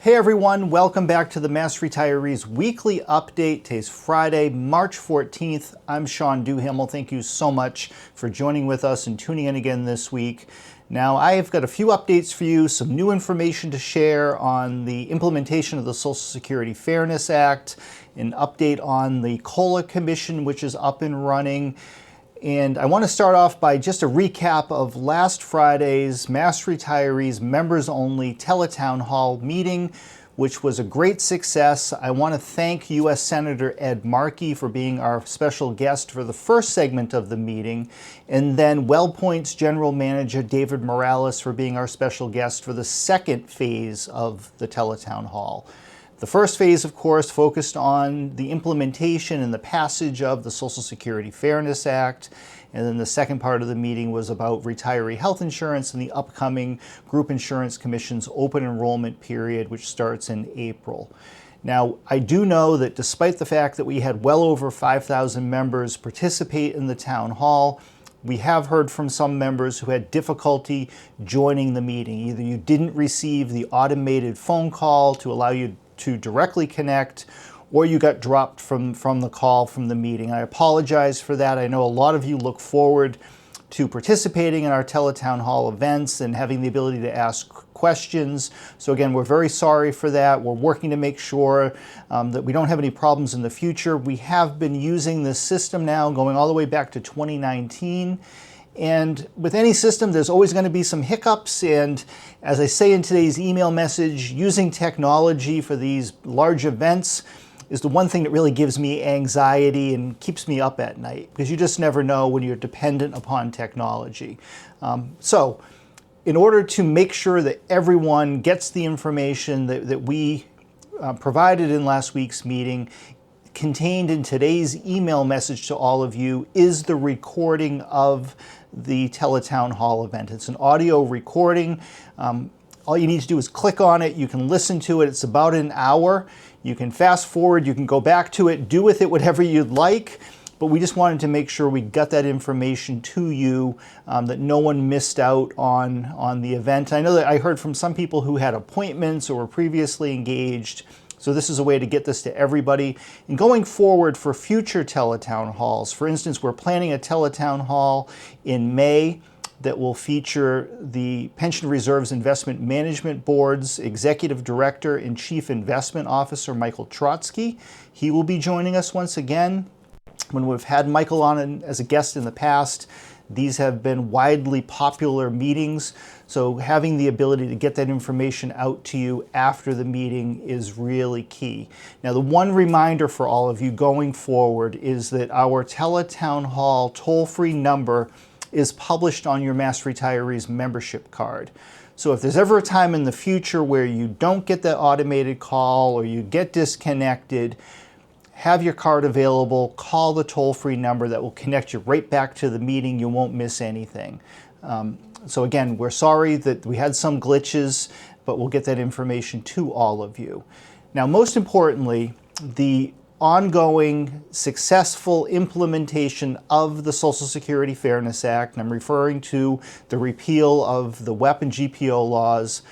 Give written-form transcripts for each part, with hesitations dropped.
Hey everyone, welcome back to the Mass Retirees Weekly Update. Today's Friday, March 14th. I'm Sean Duhamel. Thank you so much for joining with us and tuning in again this week. Now, I've got a few updates for you, some new information to share on the implementation of the Social Security Fairness Act, an update on the COLA Commission, which is up and running. And I want to start off by just a recap of last Friday's Mass Retirees Members Only Tele-Town Hall meeting, which was a great success. I want to thank U.S. Senator Ed Markey for being our special guest for the first segment of the meeting, and then WellPoint's General Manager David Morales for being our special guest for the second phase of the Tele-Town Hall. The first phase, of course, focused on the implementation and the passage of the Social Security Fairness Act. And then the second part of the meeting was about retiree health insurance and the upcoming Group Insurance Commission's open enrollment period, which starts in April. Now, I do know that despite the fact that we had well over 5,000 members participate in the town hall, we have heard from some members who had difficulty joining the meeting. Either you didn't receive the automated phone call to allow you to directly connect, or you got dropped from the call from the meeting. I apologize for that. I know a lot of you look forward to participating in our Tele-Town Hall events and having the ability to ask questions. So again, we're very sorry for that. We're working to make sure that we don't have any problems in the future. We have been using this system now going all the way back to 2019. And with any system, there's always going to be some hiccups. And as I say in today's email message, using technology for these large events is the one thing that really gives me anxiety and keeps me up at night, because you just never know when you're dependent upon technology. So in order to make sure that everyone gets the information that we provided in last week's meeting, contained in today's email message to all of you is the recording of the Tele-Town Hall event. It's an audio recording. All you need to do is click on it. You can listen to it. It's about an hour. You can fast forward. You can go back to it. Do with it whatever you'd like. But we just wanted to make sure we got that information to you, that no one missed out on the event. I know that I heard from some people who had appointments or were previously engaged. So this is a way to get this to everybody. And going forward for future Tele-Town Halls, for instance, we're planning a Tele-Town Hall in May that will feature the Pension Reserves Investment Management Board's Executive Director and Chief Investment Officer, Michael Trotsky. He will be joining us once again. When we've had Michael on as a guest in the past, these have been widely popular meetings, so having the ability to get that information out to you after the meeting is really key. Now, the one reminder for all of you going forward is that our Tele-Town Hall toll-free number is published on your Mass Retirees membership card. So if there's ever a time in the future where you don't get that automated call or you get disconnected, have your card available, call the toll-free number that will connect you right back to the meeting. You won't miss anything. So again, we're sorry that we had some glitches, but we'll get that information to all of you. Now, most importantly, the ongoing successful implementation of the Social Security Fairness Act, and I'm referring to the repeal of the WEP and GPO laws.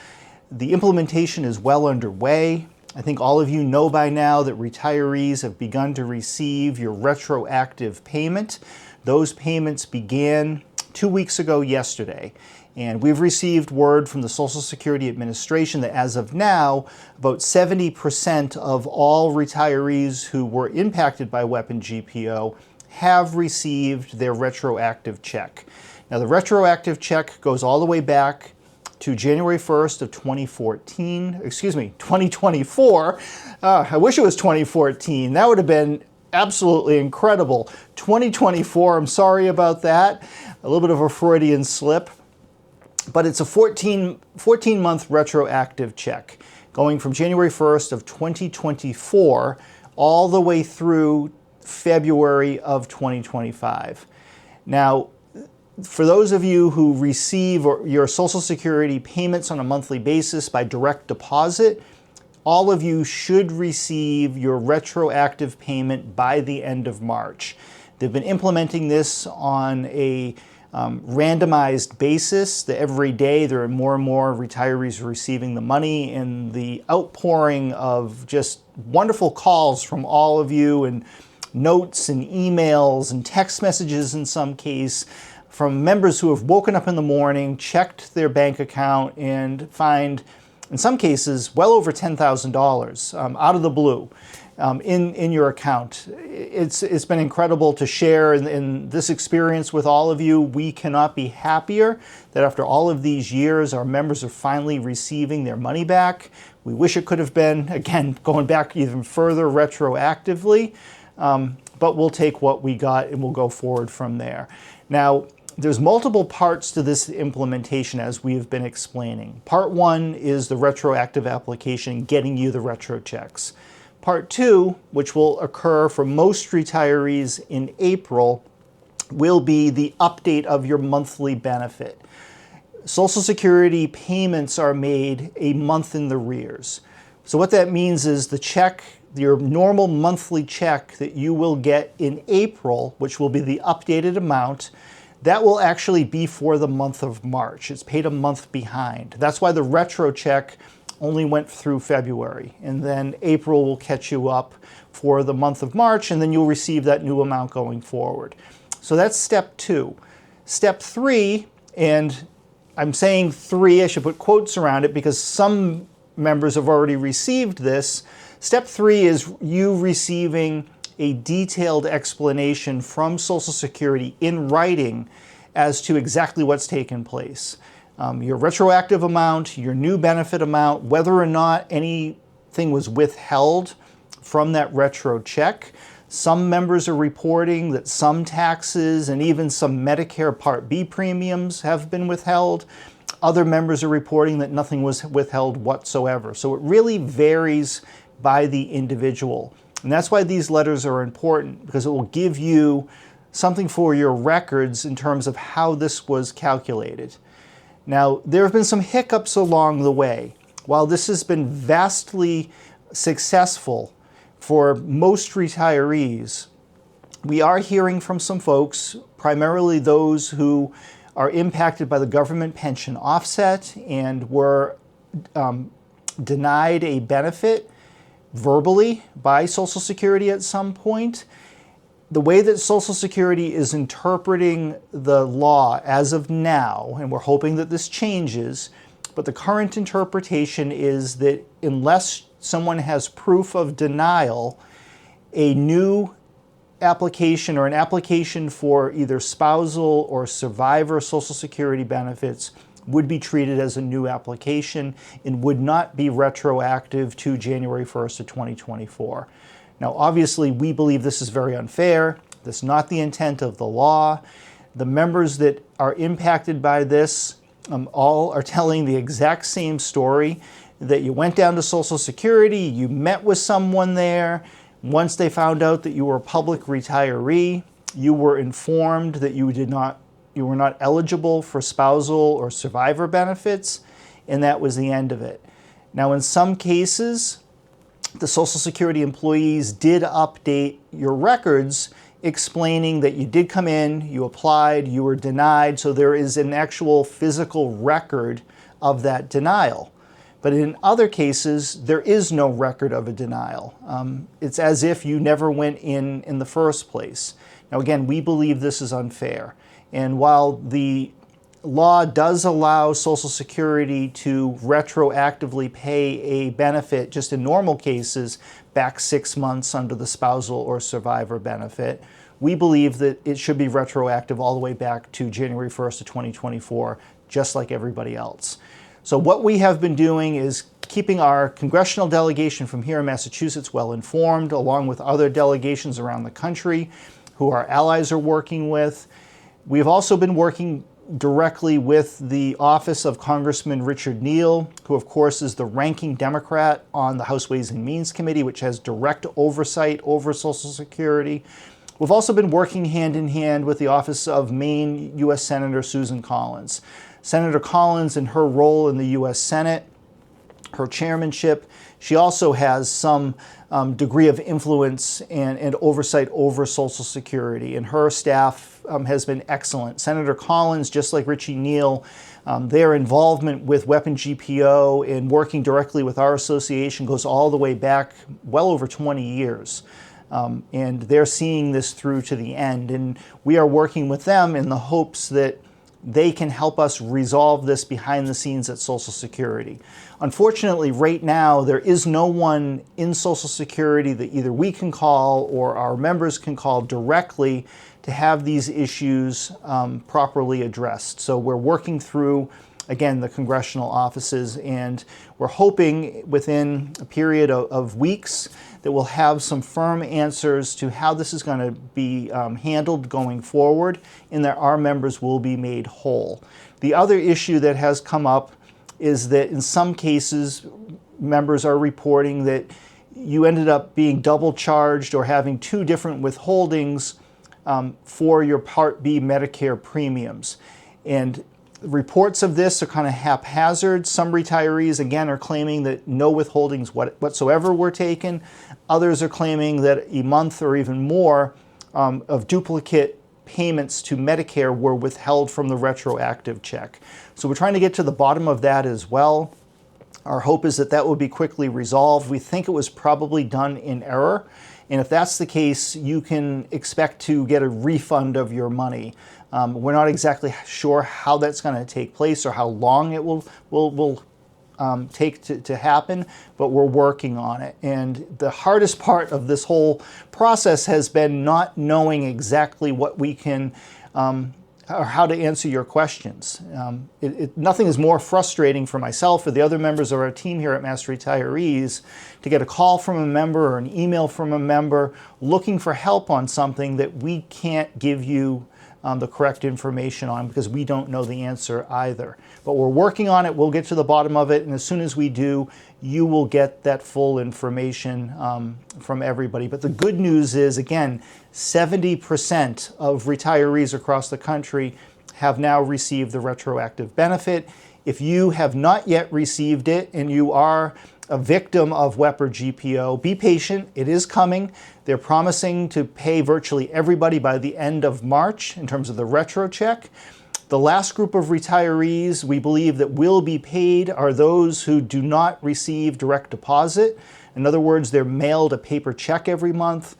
The implementation is well underway. I think all of you know by now that retirees have begun to receive your retroactive payment. Those payments began 2 weeks ago yesterday. And we've received word from the Social Security Administration that as of now, about 70% of all retirees who were impacted by WEP and GPO have received their retroactive check. Now, the retroactive check goes all the way back to January 1st of 2024. I wish it was 2014. That would have been absolutely incredible. 2024, I'm sorry about that. A little bit of a Freudian slip. But it's a 14-month retroactive check going from January 1st of 2024 all the way through February of 2025. Now, for those of you who receive your Social Security payments on a monthly basis by direct deposit, all of you should receive your retroactive payment by the end of March. They've been implementing this on a randomized basis, that every day there are more and more retirees receiving the money, and the outpouring of just wonderful calls from all of you, and notes and emails and text messages in some case, from members who have woken up in the morning, checked their bank account, and find, in some cases, well over $10,000 out of the blue in your account. It's been incredible to share in this experience with all of you. We cannot be happier that after all of these years, our members are finally receiving their money back. We wish it could have been, again, going back even further retroactively, but we'll take what we got and we'll go forward from there. Now, there's multiple parts to this implementation, as we have been explaining. Part one is the retroactive application, getting you the retro checks. Part two, which will occur for most retirees in April, will be the update of your monthly benefit. Social Security payments are made a month in the arrears. So what that means is the check, your normal monthly check that you will get in April, which will be the updated amount, that will actually be for the month of March. It's paid a month behind. That's why the retro check only went through February, and then April will catch you up for the month of March, and then you'll receive that new amount going forward. So that's step two. Step three, and I'm saying three, I should put quotes around it because some members have already received this. Step three is you receiving a detailed explanation from Social Security in writing as to exactly what's taken place. Your retroactive amount, your new benefit amount, whether or not anything was withheld from that retro check. Some members are reporting that some taxes and even some Medicare Part B premiums have been withheld. Other members are reporting that nothing was withheld whatsoever. So it really varies by the individual. And that's why these letters are important, because it will give you something for your records in terms of how this was calculated. Now, there have been some hiccups along the way. While this has been vastly successful for most retirees, we are hearing from some folks, primarily those who are impacted by the government pension offset and were denied a benefit verbally by Social Security at some point. The way that Social Security is interpreting the law as of now, and we're hoping that this changes, but the current interpretation is that unless someone has proof of denial, a new application or an application for either spousal or survivor Social Security benefits would be treated as a new application and would not be retroactive to January 1st of 2024. Now, obviously, we believe this is very unfair. This is not the intent of the law. The members that are impacted by this all are telling the exact same story, that you went down to Social Security, you met with someone there. Once they found out that you were a public retiree, you were informed that you were not eligible for spousal or survivor benefits, and that was the end of it. Now, in some cases, the Social Security employees did update your records explaining that you did come in, you applied, you were denied, so there is an actual physical record of that denial. But in other cases, there is no record of a denial. It's as if you never went in the first place. Now, again, we believe this is unfair. And while the law does allow Social Security to retroactively pay a benefit just in normal cases back 6 months under the spousal or survivor benefit, we believe that it should be retroactive all the way back to January 1st of 2024, just like everybody else. So what we have been doing is keeping our congressional delegation from here in Massachusetts well informed, along with other delegations around the country who our allies are working with. We've also been working directly with the office of Congressman Richard Neal, who of course is the ranking Democrat on the House Ways and Means Committee, which has direct oversight over Social Security. We've also been working hand in hand with the office of Maine U.S. Senator Susan Collins. Senator Collins, in her role in the U.S. Senate, her chairmanship. She also has some degree of influence and oversight over Social Security, and her staff has been excellent. Senator Collins, just like Richie Neal, their involvement with Weapon GPO and working directly with our association goes all the way back well over 20 years. And they're seeing this through to the end. And we are working with them in the hopes that they can help us resolve this behind the scenes at Social Security. Unfortunately, right now, there is no one in Social Security that either we can call or our members can call directly to have these issues properly addressed. So we're working through, again, the congressional offices, and we're hoping within a period of weeks that we'll have some firm answers to how this is going to be handled going forward, and that our members will be made whole. The other issue that has come up is that in some cases, members are reporting that you ended up being double charged or having two different withholdings for your Part B Medicare premiums. And reports of this are kind of haphazard. Some retirees, again, are claiming that no withholdings whatsoever were taken. Others are claiming that a month or even more of duplicate payments to Medicare were withheld from the retroactive check. So we're trying to get to the bottom of that as well. Our hope is that that will be quickly resolved. We think it was probably done in error. And if that's the case, you can expect to get a refund of your money. We're not exactly sure how that's going to take place or how long it will take to happen, but we're working on it. And the hardest part of this whole process has been not knowing exactly what we can or how to answer your questions. Nothing is more frustrating for myself or the other members of our team here at Mass Retirees to get a call from a member or an email from a member looking for help on something that we can't give you the correct information on because we don't know the answer either. But we're working on it. We'll get to the bottom of it, and as soon as we do, you will get that full information from everybody. But the good news is, again, 70% of retirees across the country have now received the retroactive benefit. If you have not yet received it and you are a victim of WEP or GPO, be patient. It is coming. They're promising to pay virtually everybody by the end of March in terms of the retro check. The last group of retirees we believe that will be paid are those who do not receive direct deposit. In other words, they're mailed a paper check every month.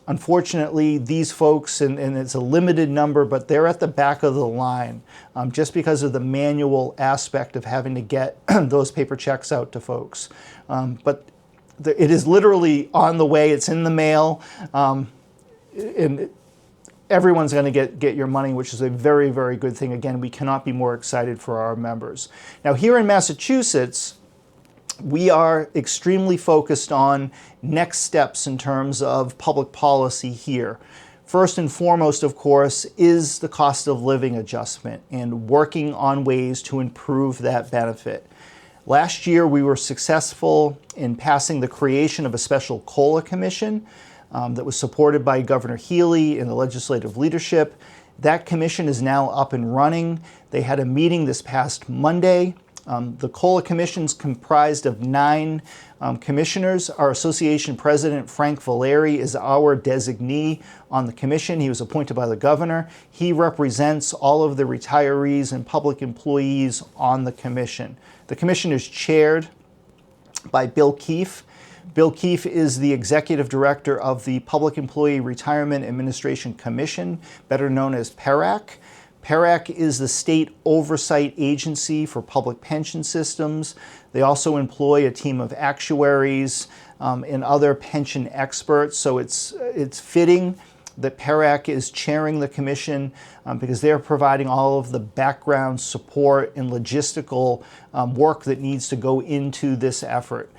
Unfortunately, these folks, and it's a limited number, but they're at the back of the line just because of the manual aspect of having to get those paper checks out to folks. But it is literally on the way. It's in the mail. And everyone's going to get your money, which is a very, very good thing. Again, we cannot be more excited for our members. Now, here in Massachusetts, we are extremely focused on next steps in terms of public policy here. First and foremost, of course, is the cost of living adjustment and working on ways to improve that benefit. Last year, we were successful in passing the creation of a special COLA commission that was supported by Governor Healy and the legislative leadership. That commission is now up and running. They had a meeting this past Monday. The COLA Commission is comprised of 9 commissioners. Our association president, Frank Valeri, is our designee on the commission. He was appointed by the governor. He represents all of the retirees and public employees on the commission. The commission is chaired by Bill Keefe. Bill Keefe is the executive director of the Public Employee Retirement Administration Commission, better known as PERAC. PERAC is the state oversight agency for public pension systems. They also employ a team of actuaries and other pension experts. So it's fitting that PERAC is chairing the commission because they're providing all of the background support and logistical work that needs to go into this effort.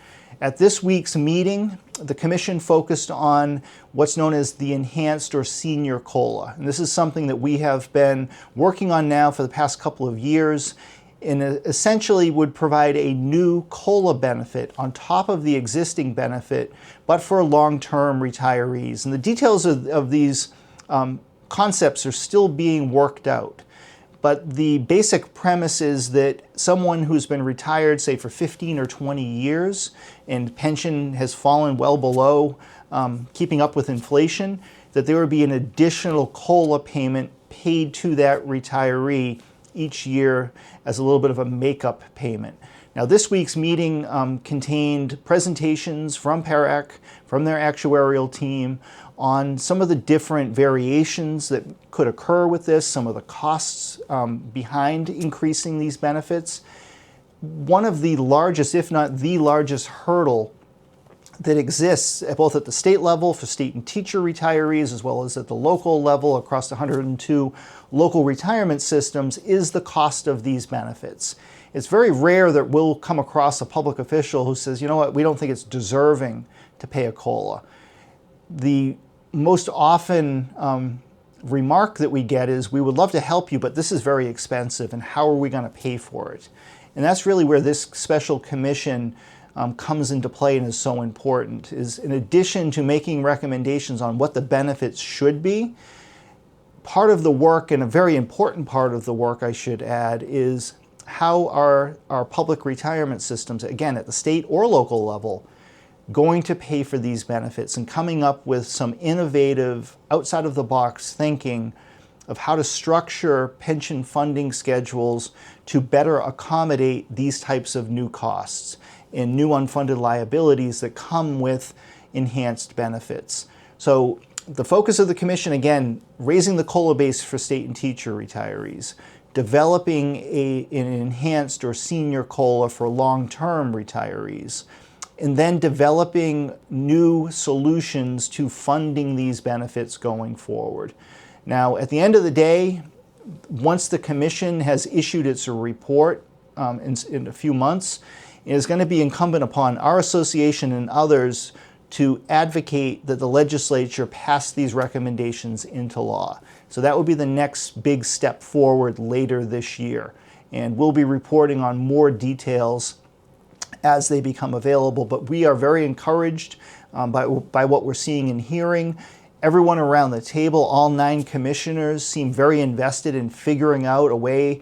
At this week's meeting, the commission focused on what's known as the enhanced or senior COLA. And this is something that we have been working on now for the past couple of years, and essentially would provide a new COLA benefit on top of the existing benefit, but for long-term retirees. And the details of these concepts are still being worked out. But the basic premise is that someone who's been retired, say, for 15 or 20 years, and pension has fallen well below keeping up with inflation, that there would be an additional COLA payment paid to that retiree each year as a little bit of a makeup payment. Now, this week's meeting contained presentations from PARAC, from their actuarial team, on some of the different variations that could occur with this, some of the costs behind increasing these benefits. One of the largest, if not the largest, hurdle that exists both at the state level for state and teacher retirees, as well as at the local level across the 102 local retirement systems, is the cost of these benefits. It's very rare that we'll come across a public official who says, you know what, we don't think it's deserving to pay a COLA. The most often remark that we get is, we would love to help you, but this is very expensive, and how are we going to pay for it? And that's really where this special commission comes into play and is so important, is in addition to making recommendations on what the benefits should be, part of the work, and a very important part of the work I should add, is how our public retirement systems, again at the state or local level, going to pay for these benefits, and coming up with some innovative, outside of the box thinking of how to structure pension funding schedules to better accommodate these types of new costs and new unfunded liabilities that come with enhanced benefits. So the focus of the commission, again, raising the COLA base for state and teacher retirees, developing an enhanced or senior COLA for long-term retirees, and then developing new solutions to funding these benefits going forward. Now, at the end of the day, once the commission has issued its report in a few months, it is going to be incumbent upon our association and others to advocate that the legislature pass these recommendations into law. So that will be the next big step forward later this year. And we'll be reporting on more details as they become available. But we are very encouraged by what we're seeing and hearing. Everyone around the table, all 9 commissioners, seem very invested in figuring out a way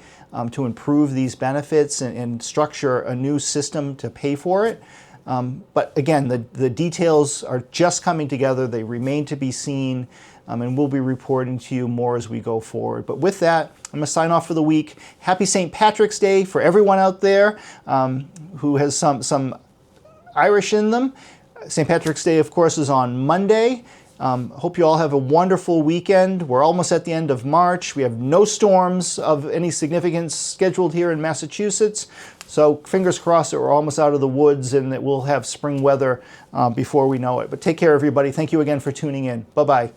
to improve these benefits and structure a new system to pay for it. But again, the details are just coming together. They remain to be seen, and we'll be reporting to you more as we go forward. But with that, I'm going to sign off for the week. Happy St. Patrick's Day for everyone out there who has some Irish in them. St. Patrick's Day, of course, is on Monday. Hope you all have a wonderful weekend. We're almost at the end of March. We have no storms of any significance scheduled here in Massachusetts. So fingers crossed that we're almost out of the woods and that we'll have spring weather before we know it. But take care, everybody. Thank you again for tuning in. Bye-bye.